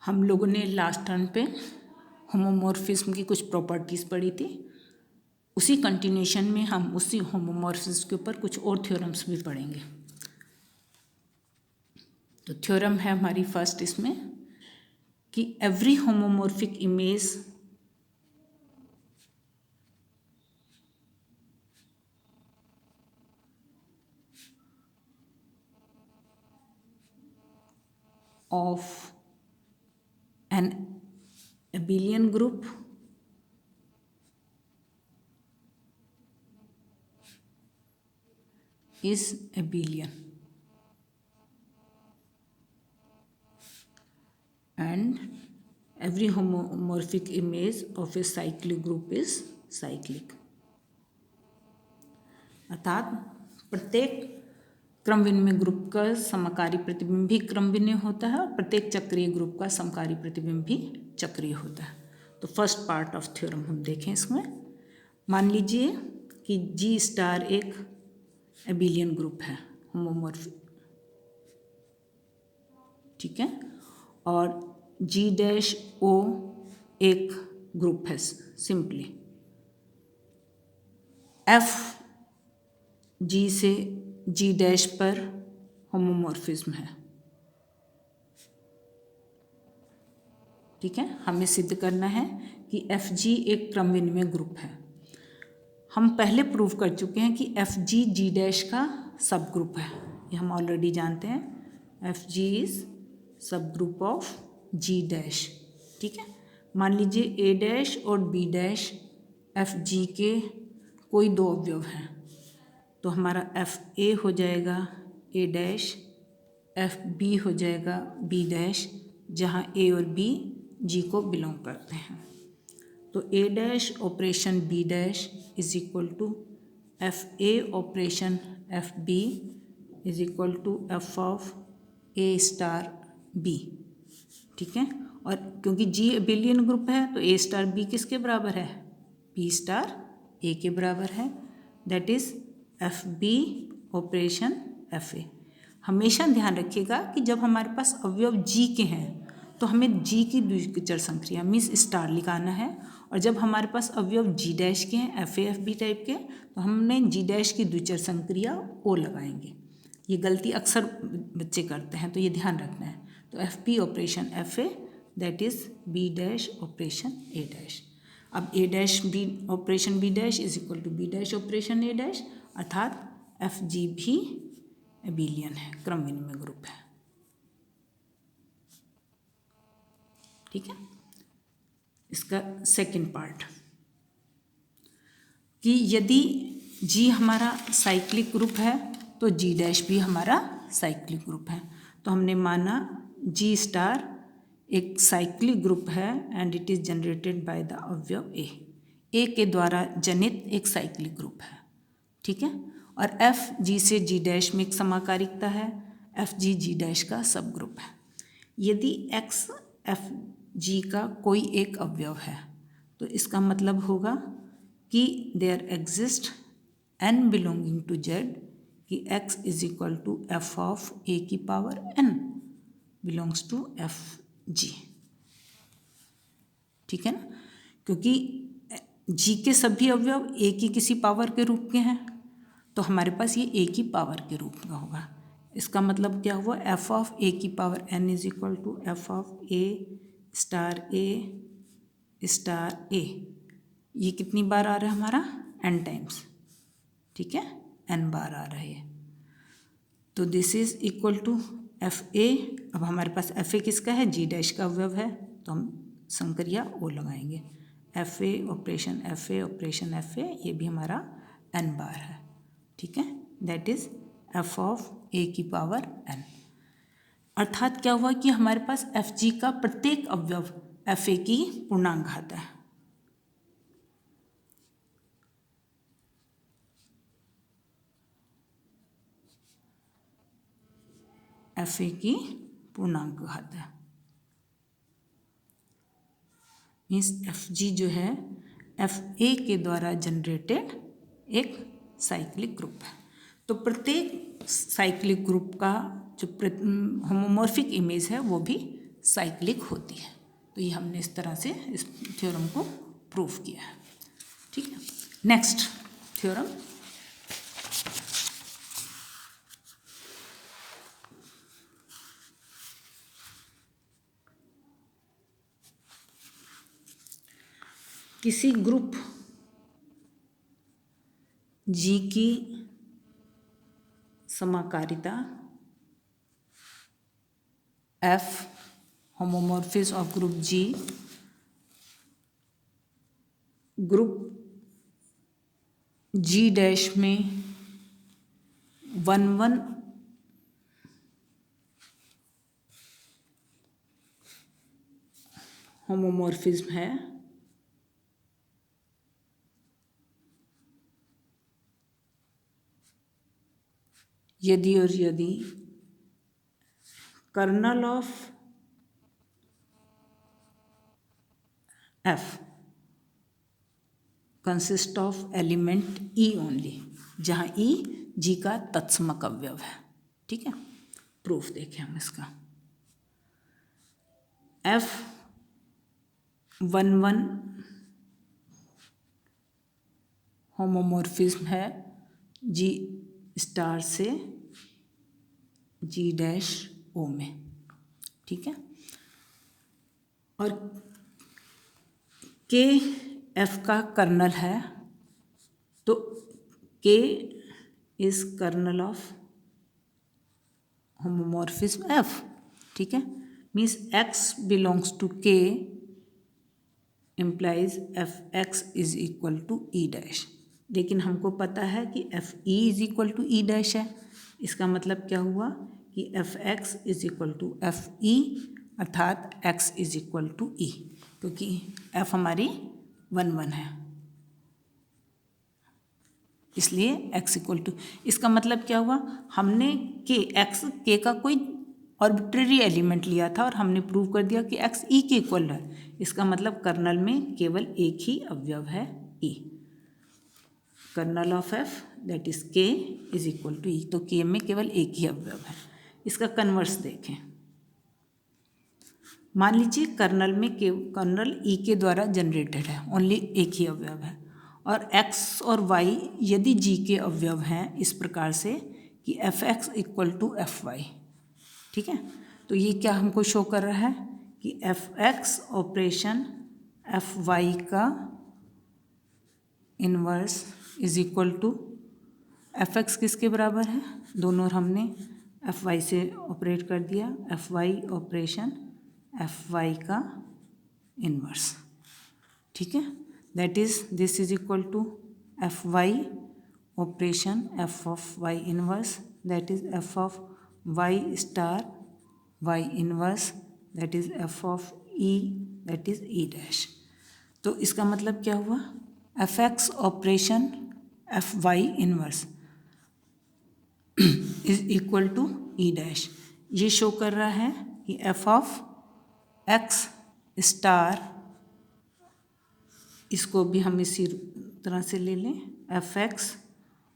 हम लोगों ने लास्ट टर्म पे होमोमॉर्फिज्म की कुछ प्रॉपर्टीज़ पढ़ी थी। उसी कंटिन्यूशन में हम उसी होमोमॉर्फिज्म के ऊपर कुछ और थ्योरम्स भी पढ़ेंगे। तो थ्योरम है हमारी फर्स्ट इसमें कि every homomorphic image of an abelian group is abelian and every homomorphic image of a cyclic group is cyclic। अर्थात प्रत्येक क्रमविन्मय ग्रुप का समकारी प्रतिबिंब भी क्रमविन्मय होता है और प्रत्येक चक्रीय ग्रुप का समकारी प्रतिबिंब भी चक्रीय होता है। तो फर्स्ट पार्ट ऑफ थ्योरम हम देखें इसमें। मान लीजिए कि जी स्टार एक एबिलियन ग्रुप है होमोमॉर्फिक, ठीक है, और जी डैश ओ एक ग्रुप है सिंपली। एफ जी से जी डैश पर होमोमॉर्फिज्म है, ठीक है। हमें सिद्ध करना है कि एफ जी एक क्रम विनिमय ग्रुप है। हम पहले प्रूव कर चुके हैं कि एफ जी जी डैश का सब ग्रुप है, ये हम ऑलरेडी जानते हैं। एफ जी इज सब ग्रुप ऑफ जी डैश, ठीक है। मान लीजिए ए डैश और बी डैश एफ जी के कोई दो अवयव हैं, तो हमारा एफ ए हो जाएगा ए डैश, एफ बी हो जाएगा बी डैश, जहाँ ए और बी जी को बिलोंग करते हैं। तो A dash operation B dash is equal to F A operation F B is equal to F of A star B, ठीक है। और क्योंकि जी एबिलियन ग्रुप है तो ए स्टार बी किसके बराबर है, बी स्टार ए के बराबर है, that is F B operation F A. हमेशा ध्यान रखिएगा कि जब हमारे पास अवयव जी के हैं तो हमें जी की द्विचर संक्रिया मीन्स स्टार लिखाना है, और जब हमारे पास अवयव जी डैश के हैं F A F B type के, तो हमने जी डैश की द्विचर संक्रिया ओ लगाएंगे। ये गलती अक्सर बच्चे करते हैं, तो ये ध्यान रखना है। तो F B operation F A that is B dash operation A dash. अब A dash B operation B dash is equal to B dash operation A dash, अर्थात एफ जी भी एबिलियन है, क्रम विनिमय ग्रुप है, ठीक है। इसका सेकंड पार्ट कि यदि जी हमारा साइक्लिक ग्रुप है तो जी डैश भी हमारा साइक्लिक ग्रुप है। तो हमने माना जी स्टार एक साइक्लिक ग्रुप है and it is generated by the अवयव ए के द्वारा जनित एक साइक्लिक ग्रुप है, ठीक है। और एफ जी से जी डैश में एक समाकारिकता है, एफ जी जी डैश का सब ग्रुप है। यदि एक्स एफ जी का कोई एक अवयव है तो इसका मतलब होगा कि there exist n belonging to Z, कि X is equal to F of A की power n belongs to F G, ठीक है ना। क्योंकि जी के सभी अवयव ए की किसी पावर के रूप के हैं तो हमारे पास ये ए की पावर के रूप में होगा। इसका मतलब क्या हुआ, एफ ऑफ ए की power n is equal to F of A star A, ये कितनी बार आ रहा है हमारा, एन टाइम्स, ठीक है, एन बार आ रहा है। तो this is equal to F A. अब हमारे पास एफ ए किसका है, जी डैश का अवयव है, तो हम संक्रिया ओ लगाएंगे। F A operation F A operation F ए, ये भी हमारा एन बार है, ठीक है, that is F of A की पावर एन। अर्थात क्या हुआ कि हमारे पास एफ जी का प्रत्येक अवयव एफ ए की पूर्णांक घात है, एफ ए की पूर्णांक घात है, मीन्स एफ जी जो है एफ ए के द्वारा जनरेटेड एक साइक्लिक ग्रुप है। तो प्रत्येक साइक्लिक ग्रुप का जो होमोमॉर्फिक इमेज है वो भी साइक्लिक होती है। तो ये हमने इस तरह से इस थ्योरम को प्रूव किया है। ठीक है, नेक्स्ट थ्योरम, किसी ग्रुप जी की समाकारिता F, homomorphism of group G, group G dash में 1 1 होमोमॉर्फिज्म है, यदि और यदि kernel of F consist of element E only, जहाँ E G का तत्समक अवयव है। ठीक है, प्रूफ देखें हम इसका। F 1 1 होमोमॉर्फिज्म है G स्टार से G डैश O में। ठीक है, और K F का कर्नल है, तो K is kernel of homomorphism F। ठीक है, means X belongs to K implies Fx is equal to E dash. लेकिन हमको पता है कि Fe is equal to E dash है। इसका मतलब क्या हुआ कि Fx is equal to Fe, अर्थात x is equal to E, क्योंकि F हमारी 1 1 है, इसलिए x इक्वल टू। इसका मतलब क्या हुआ, हमने k का कोई आर्बिट्रेरी एलिमेंट लिया था और हमने प्रूव कर दिया कि x E के इक्वल है। इसका मतलब कर्नल में केवल एक ही अवयव है E। Kernel of F that is k is equal to E, तो k में केवल एक ही अवयव है। इसका कन्वर्स देखें, मान लीजिए कर्नल E के द्वारा जनरेटेड है, ओनली एक ही अवयव है, और x और y यदि G के अवयव हैं इस प्रकार से कि Fx इक्वल टू Fy। ठीक है, तो ये क्या हमको शो कर रहा है कि Fx ऑपरेशन Fy का inverse is equal to Fx किसके बराबर है, दोनों हमने Fy से ऑपरेट कर दिया, Fy ऑपरेशन Fy का इन्वर्स। ठीक है, that is this is equal to Fy operation F of y inverse, that is F of y star y inverse, that is F of E, that is E dash. तो इसका मतलब क्या हुआ, Fx operation Fy inverse is equal to E dash. ये show कर रहा है कि F ऑफ x स्टार, इसको भी हम इसी तरह से ले लें, Fx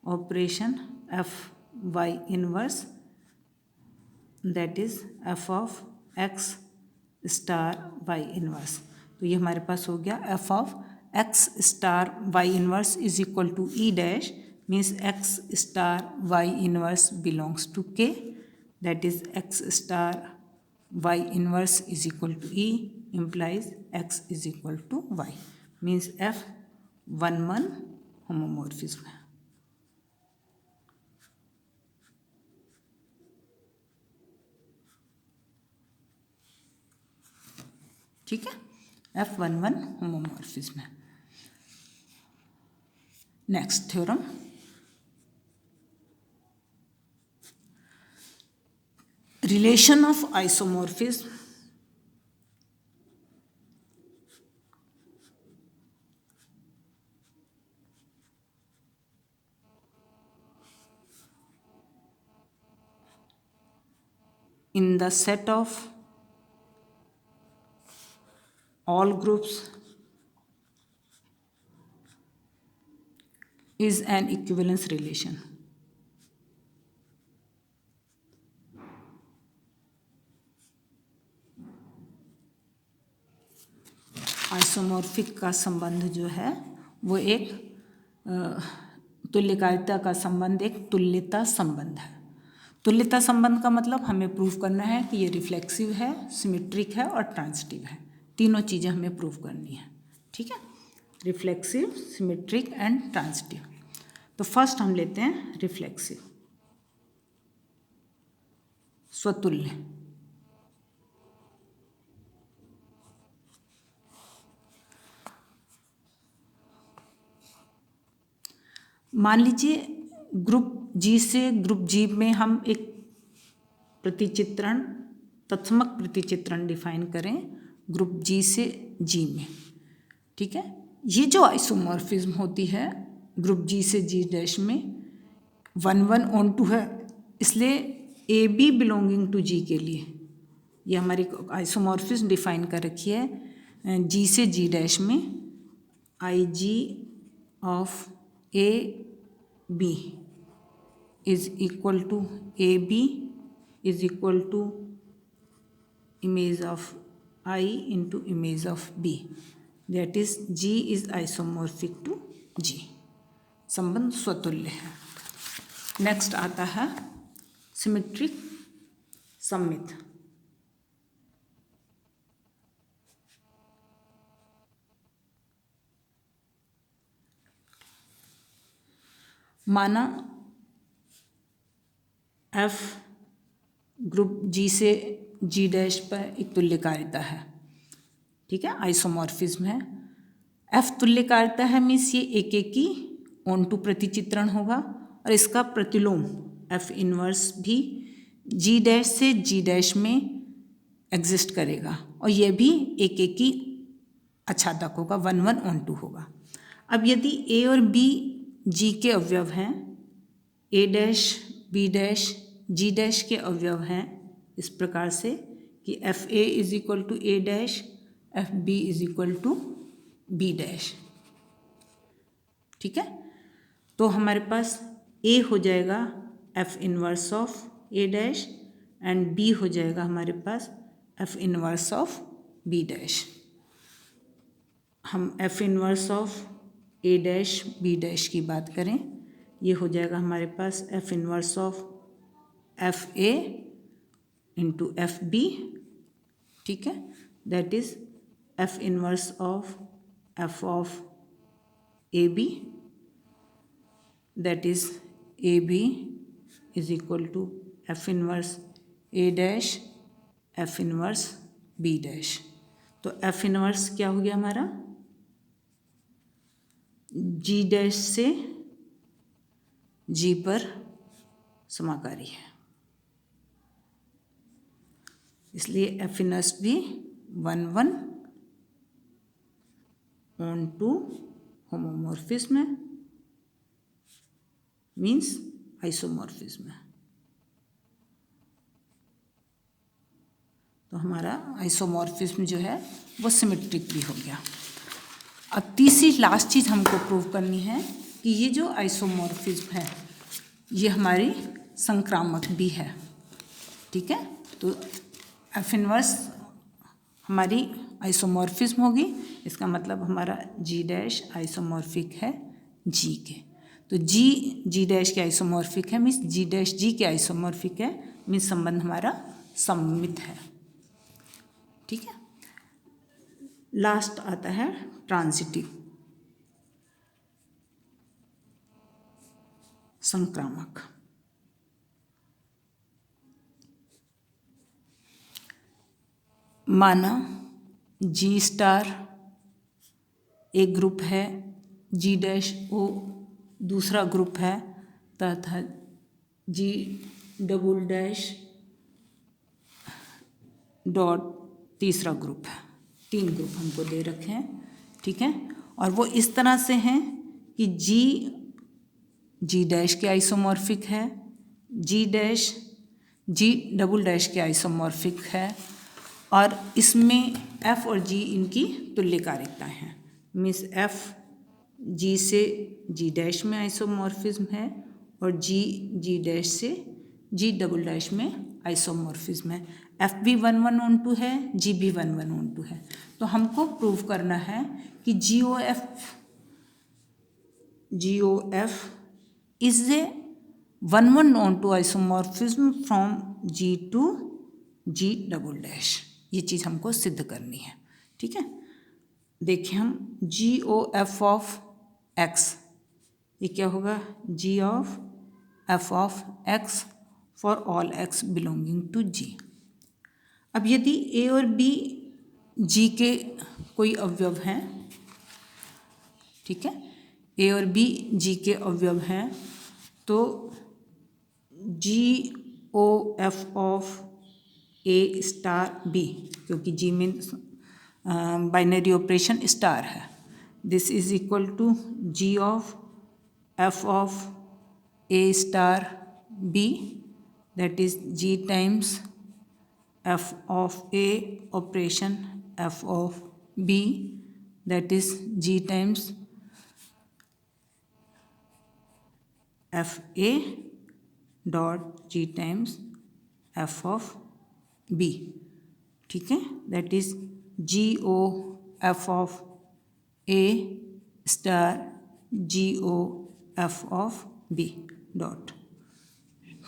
operation Fy inverse that is F of x star y inverse. तो ये हमारे पास हो गया F of x star y inverse is equal to E dash, means x star y inverse belongs to K, that is x star y inverse is equal to E implies x is equal to y, means F 1 1 homomorphism है। ठीक है, F 1 1 homomorphism है। Next theorem, relation of isomorphism in the set of all groups is an equivalence relation. Isomorphic का संबंध जो है वो एक तुल्यकारिता का संबंध एक तुल्यता संबंध है। तुल्यता संबंध का मतलब हमें प्रूव करना है कि ये रिफ्लेक्सिव है, सिमेट्रिक है और ट्रांजिटिव है। तीनों चीज़ें हमें प्रूव करनी है। ठीक है, रिफ्लेक्सिव, सिमेट्रिक एंड ट्रांजिटिव। तो फर्स्ट हम लेते हैं रिफ्लेक्सिव, स्वतुल्य। मान लीजिए ग्रुप जी से ग्रुप जी में हम एक प्रतिचित्रण, तत्समक प्रतिचित्रण डिफाइन करें ग्रुप जी से जी में। ठीक है, ये जो आइसोमॉर्फिज्म होती है ग्रुप जी से जी डैश में 1:1:2 है, इसलिए ए बी बिलोंगिंग टू जी के लिए ये हमारी आइसोमॉर्फिज्म डिफाइन कर रखी है जी से जी डैश में I G of A B is equal to A B is equal to image of I into image of B, that is G is isomorphic to G। संबंध स्वतुल्य है। Next आता है symmetric, सममित। माना F group G से G dash पर एक तुल्यकारिता है। ठीक है, आइसोमॉर्फिज्म है। F तुल्यकारिता है मीन्स ये एक एक की ऑन टू प्रतिचित्रण होगा और इसका प्रतिलोम F इनवर्स भी G डैश से G डैश में एग्जिस्ट करेगा और ये भी एक एक की आच्छादक होगा, 1:1:2 होगा। अब यदि A और B G के अवयव हैं, A dash B dash G dash के अवयव हैं इस प्रकार से कि FA is equal to A dash, FB is equal to B dash. ठीक है, तो हमारे पास A हो जाएगा F inverse of A dash and B हो जाएगा हमारे पास F inverse of B dash. हम F inverse of A dash B dash की बात करें, ये हो जाएगा हमारे पास F inverse of FA into FB। ठीक है, that is F inverse of F of AB, that is AB is equal to F inverse A dash F inverse B dash. तो F इनवर्स क्या हो गया हमारा, G डैश से G पर समाकारी है, इसलिए F इनवर्स भी 1:1:2 होमोमॉर्फिज्म है, मीन्स आइसोमॉर्फिज्म है। तो हमारा आइसोमॉर्फिज्म जो है वो सिमेट्रिक भी हो गया। अब तीसरी लास्ट चीज़ हमको प्रूव करनी है कि ये जो आइसोमॉर्फिज्म है ये हमारी संक्रामक भी है। ठीक है, तो F इनवर्स हमारी आइसोमॉर्फिज्म होगी, इसका मतलब हमारा G डैश आइसोमॉर्फिक है G के। तो G डैश के आइसोमॉर्फिक है मीन्स G डैश G के आइसोमॉर्फिक है, मीन्स संबंध हमारा सममित है। ठीक है, लास्ट आता है ट्रांजिटिव, संक्रामक। माना G स्टार एक ग्रुप है, G डैश O दूसरा ग्रुप है तथा G डबल डैश डॉट तीसरा ग्रुप है। 3 ग्रुप हमको दे रखे हैं। ठीक है, और वो इस तरह से हैं कि G डैश के आइसोमॉर्फिक है, G dash G double dash के आइसोमॉर्फिक है और इसमें F और G इनकी तुल्यकारिताएं हैं, मीन्स F G से G डैश में आइसोमॉर्फिज्म है और G डैश से G डबल डैश में आइसोमॉर्फिज्म है, एफ भी 1,1,1,2 है, जी भी 1,1,1,2 है। तो हमको प्रूव करना है कि G O F is a 1,1,1,2 isomorphism from G to G double dash. ये चीज़ हमको सिद्ध करनी है, ठीक है। देखिए हम G O F of X, ये क्या होगा, G of F of X for all X belonging to G. अब यदि ए और बी जी के कोई अवयव हैं, ठीक है, ए और बी जी के अवयव हैं, तो G O F of A star B, क्योंकि G means binary operation star है, this is equal to G of F of A star B, that is G times F of A operation F of B, that is G times F A dot G times F of B, ठीक है, that is G O F of A star G O F of B dot,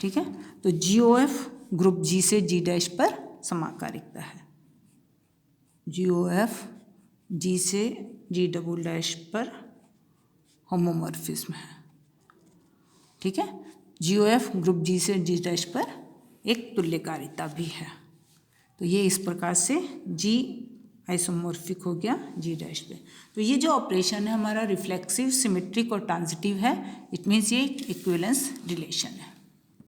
ठीक है। तो G O F group जी से G dash पर समाकारिकता है, जी O F G से जी double dash पर होमोमॉर्फिज्म है, ठीक है। जी ओ एफ ग्रुप जी से जी डैश पर एक तुल्यकारिता भी है। तो ये इस प्रकार से जी आइसोमॉर्फिक हो गया जी डैश पे। तो ये जो ऑपरेशन है हमारा रिफ्लेक्सिव, सिमेट्रिक और ट्रांजिटिव है, इट मीन्स ये इक्विवेलेंस रिलेशन है।